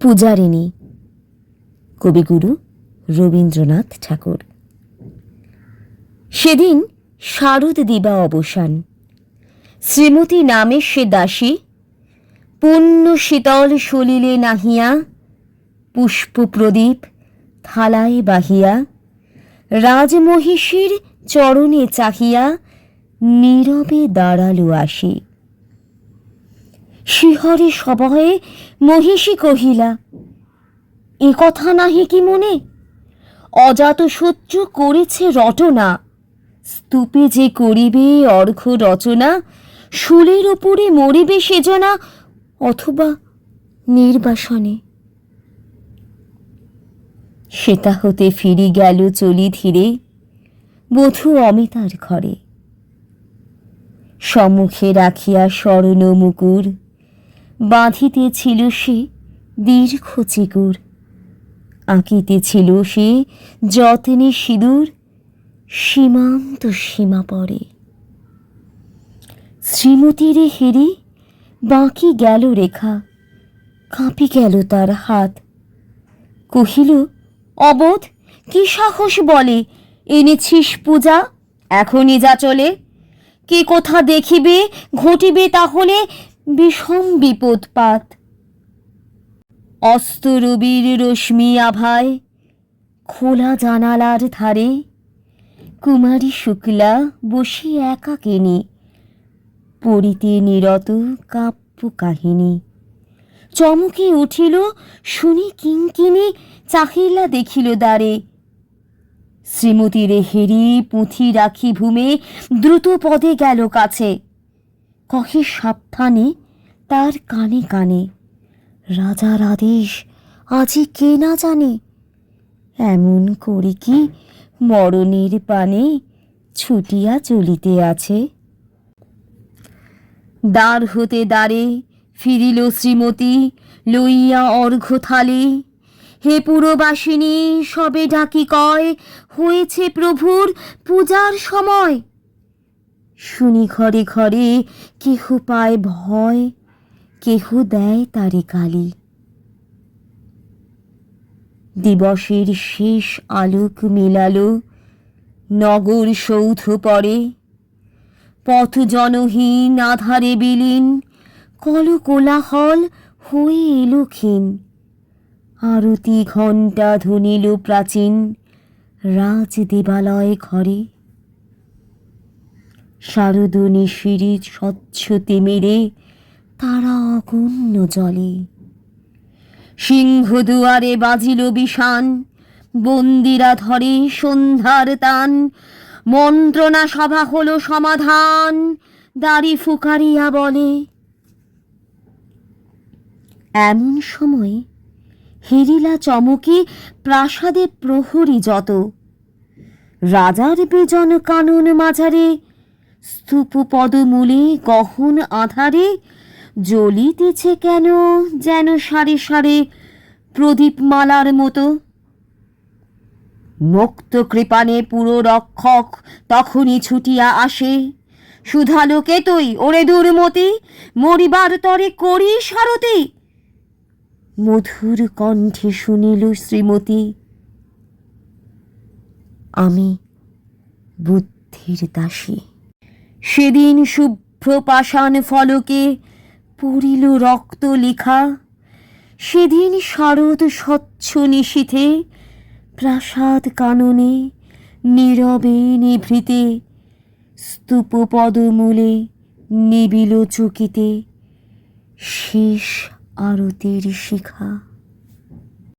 পূজারিণী, কবিগুরু রবীন্দ্রনাথ ঠাকুর। সেদিন শারদ দিবা অবসান, শ্রীমতী নামে সে দাসী, পুণ্য শীতল সলিলে নাহিয়া, পুষ্প প্রদীপ থালায় বাহিয়া, রাজমহিষীর চরণে চাহিয়া নীরবে দাঁড়ালো আসি। শিহরে সভয়ে মহিষী কহিলা, এ কথা নাহি কি মনে? অজাত শত্রু করেছে রটনা, স্তূপে যে করিবে অর্ঘ্য রচনা, শুলের উপরে মরিবে সেজনা, অথবা নির্বাসনে। সেতা হতে ফিরি গেল চলি ধীরে, বধূ অমিতার ঘরে। সম্মুখে রাখিয়া স্বর্ণ মুকুর, বাঁধিতেছিল সে দীর্ঘ চিগুর, আঁকিতেছিল সে যত্নে সিঁদুর, সীমান্ত সীমা পরে। শ্রীমতীর হেরি বাঁকি গেল রেখা, কাঁপি গেল তার হাত। কহিল, অবোধ, কি সাহস বলে এনেছিস পূজা, এখনই যা চলে। কে কোথা দেখিবে, ঘটিবে তাহলে বিষম বিপদপাত। অস্ত রবির রশ্মি আভায় খোলা জানালার ধারে, কুমারী শুক্লা বসে একাকিনী, পড়িতে নিরত কাব্য কাহিনী। চমকে উঠিল শুনি কিঙ্কিনী, চাহিলা দেখিল দ্বারে। শ্রীমতীর হেরি পুঁথি রাখি ভূমে, দ্রুত পদে গেল কাছে। কহে সাবধানে তার কানে কানে, রাজার আদেশ আজি কে না জানে। এমন করে কি মরণের পানে ছুটিয়া চলিতে আছে। দ্বার হতে দ্বারে ফিরিল শ্রীমতী, লইয়া অর্ঘ্য থালি। হে পুরবাসিনী, সবে ডাকি কয়, হয়েছে প্রভুর পূজার সময়। শুনি ঘরে ঘরে কেহ পায় ভয়, কেহ দেয় তারে গালি। দিবসের শেষ আলোক মিলালো নগর সৌধ পরে। পথ জনহীন আধারে বিলীন, কল কোলাহল হয়ে এলো ক্ষীণ। আরতি ঘণ্টা ধ্বনিল প্রাচীন, রাজ দেবালয় ঘরে। শারদ নিশিরি স্বচ্ছ তিমিরে, তারা অগণ্য জলে। সিংহ দুয়ারে বাজিল বিষান, বন্দিরা ধরে সন্ধ্যার তান। মন্ত্রণা সভা হলো সমাধান, দাড়ি ফুকারিয়া বলে। এমন সময় হেরিলা চমকে প্রাসাদে প্রহরী যত। রাজার বেজন কানন মাঝারে, স্তূপ পদমূলে গহন আধারে, জ্বলিতেছে কেন যেন সারে সারে প্রদীপমালার মতো। মুক্ত কৃপানে পুরো রক্ষক তখনই ছুটিয়া আসে। সুধালো কেতই, ওরে দুর্মতি, মরিবার তরে করিস আরতি। মধুর কণ্ঠে শুনিল শ্রীমতী, আমি বুদ্ধির দাসী। সেদিন শুভ্র পাষাণ ফলকে পড়িল রক্ত লিখা। সেদিন শারদ স্বচ্ছ নিশীথে, প্রাসাদ কাননে নীরবে নিভৃতে। স্তূপ পদমূলে নিবিল চকিতে, শেষ আরতির শিখা।